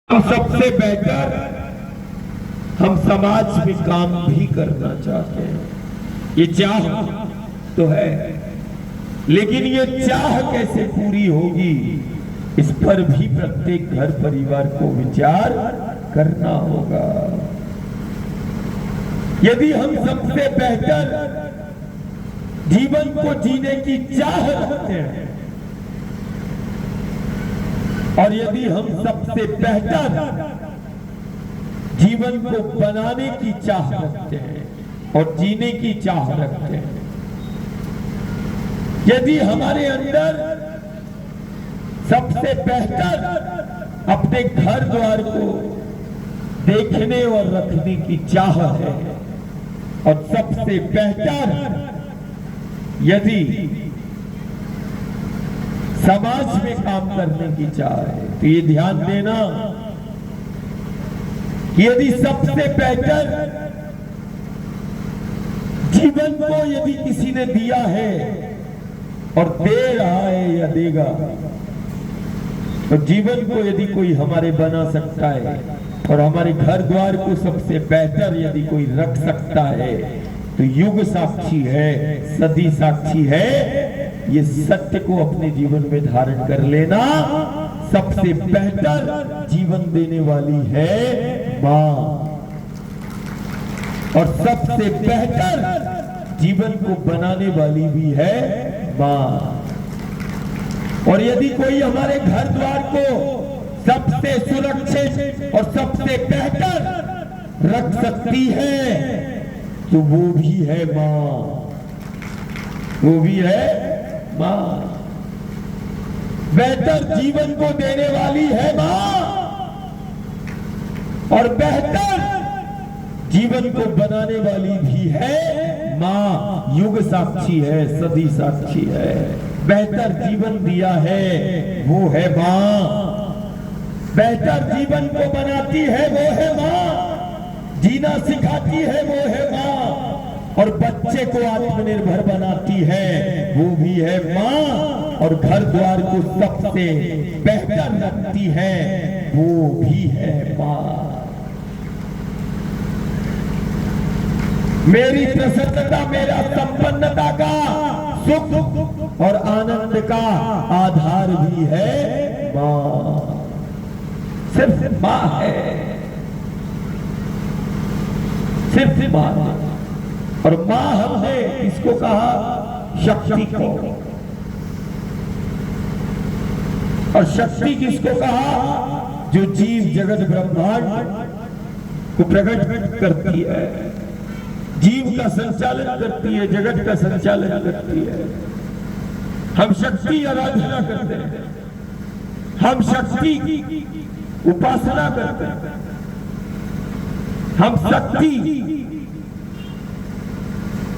तो सबसे बेहतर हम समाज में काम भी करना चाहते हैं। ये चाह तो है, लेकिन ये चाह कैसे पूरी होगी, इस पर भी प्रत्येक घर परिवार को विचार करना होगा। यदि हम सबसे बेहतर जीवन को जीने की चाह रखते हैं और यदि हम सबसे बेहतर जीवन को बनाने की चाह रखते हैं और जीने की चाह रखते हैं, यदि हमारे अंदर सबसे बेहतर अपने घर द्वार को देखने और रखने की चाह है और सबसे बेहतर यदि समाज में काम करने की चाह है, तो ये ध्यान देना कि यदि सबसे बेहतर जीवन को यदि किसी ने दिया है और दे रहा है या देगा, तो जीवन को यदि कोई हमारे बना सकता है और हमारे घर द्वार को सबसे बेहतर यदि कोई रख सकता है, तो युग साक्षी है, सदी साक्षी है। ये सत्य को अपने जीवन में धारण कर लेना, सबसे बेहतर जीवन देने वाली है मां और सबसे बेहतर जीवन को बनाने वाली भी है मां। और यदि कोई हमारे घर द्वार को सबसे सुरक्षित और सबसे बेहतर रख सकती है, तो वो भी है मां, वो भी है मां। बेहतर जीवन को देने वाली है मां और बेहतर जीवन को बनाने वाली भी है मां। युग साक्षी है, सदी साक्षी है। बेहतर जीवन दिया है वो है मां, बेहतर जीवन को बनाती है वो है मां, जीना सिखाती है वो है मां और बच्चे को आत्मनिर्भर बनाती है वो भी है मां और घर द्वार को सबसे बेहतर रखती है वो भी है मां। मेरी प्रसन्नता, मेरा संपन्नता का सुख और आनंद का आधार भी है मां, सिर्फ मां है, सिर्फ मां है। और मां हमने इसको कहा शक्ति को, और शक्ति किसको कहा, जो जीव जगत ब्रह्मांड को प्रकट करती है, जीव का संचालन करती है, जगत का संचालन करती है। हम शक्ति आराधना करते हैं, हम शक्ति की उपासना करते हैं, हम शक्ति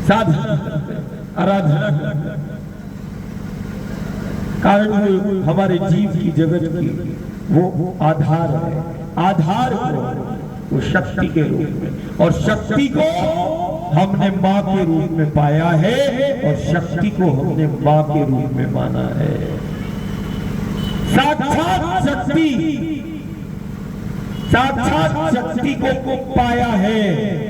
साधना करते हैं, आराधना करते हैं। कारण वो हमारे जीव की जगत की वो आधार है, आधार को वो शक्ति के रूप में, और शक्ति को हमने मां के रूप में पाया है और शक्ति को हमने मां के रूप में माना है। साक्षात शक्ति, साक्षात शक्ति को पाया है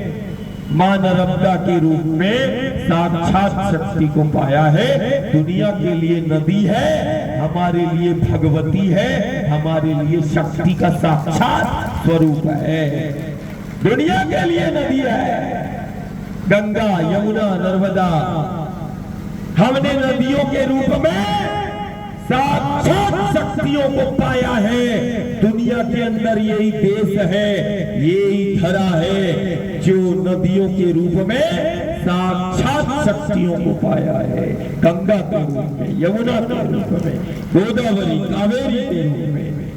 मां नर्मदा के रूप में, साक्षात शक्ति को पाया है। दुनिया के लिए नदी है, हमारे लिए भगवती है, हमारे लिए शक्ति का साक्षात स्वरूप है। दुनिया के लिए नदी है गंगा, यमुना, नर्मदा, हमने नदियों के रूप में साक्षात शक्तियों को पाया है। दुनिया के अंदर यही देश है, यही धरा है जो नदियों के रूप में साक्षात शक्तियों को पाया है। गंगा के रूप में, यमुना के रूप में, गोदावरी, कावेरी के रूप में,